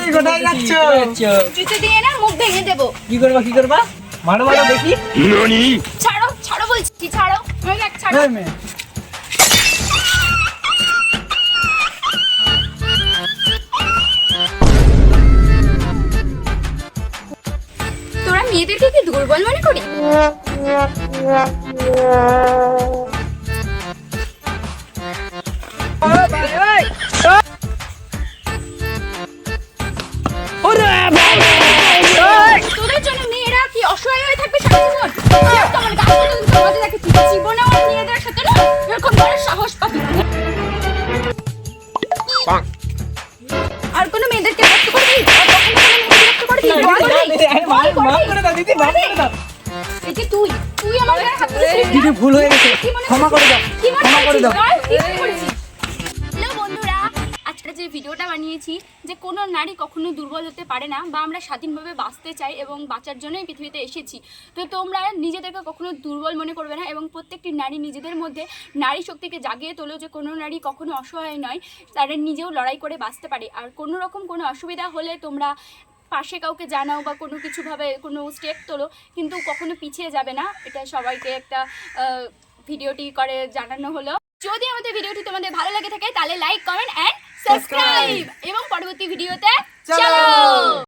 তুমি কোথায় যাচ্ছ? জুতো দিয়ে না মুখ ভেঙে দেবো। কি করবা? মারো দেখি। ছাড়ো বলছি, ছাড়ো। ছাড়ো। এই মেয়ে। তোরা মেয়েদেরকে কি দুর্বল মনে করি? তোদের জন্য মেয়েরা কি অসহায় হয়ে থাকবে সারা জীবন? জীবনে আমার মেয়েদের সাথে না এরকম বড় সাহস পাবি না। আর কোনো মেয়েদেরকে বিরক্ত করবি? এই যে তুই আমার গায়ে হাত তুলেছিস। দিদি ভুল হয়ে গেছে, ক্ষমা করে দাও। হ্যালো বন্ধুরা, আজকে যে ভিডিওটা বানিয়েছি যে কোনো নারী কখনো দুর্বল হতে পারে না, বা আমরা স্বাধীনভাবে বাঁচতে চাই এবং বাঁচার জন্যই পৃথিবীতে এসেছি। তো তোমরা নিজেদেরকে কখনো দুর্বল মনে করবে না এবং প্রত্যেকটি নারী নিজেদের মধ্যে নারী শক্তিকে জাগিয়ে তোলো যে কোনো নারী কখনো অসহায় নয়, তারা নিজেও লড়াই করে বাঁচতে পারে। আর কোনো রকম কোনো অসুবিধা হলে তোমরা পাশে কাউকে জানাও বা কোনো কিছুভাবে কোনো স্টেপ তোলো, কিন্তু কখনো পিছিয়ে যাবে না। এটা সবাইকে একটা ভিডিওটি করে জানানো হলো। যদি আমাদের ভিডিওটি তোমাদের ভালো লাগে থাকে তাহলে লাইক, কমেন্ট এন্ড সাবস্ক্রাইব এবং পরবর্তী ভিডিওতে চলো।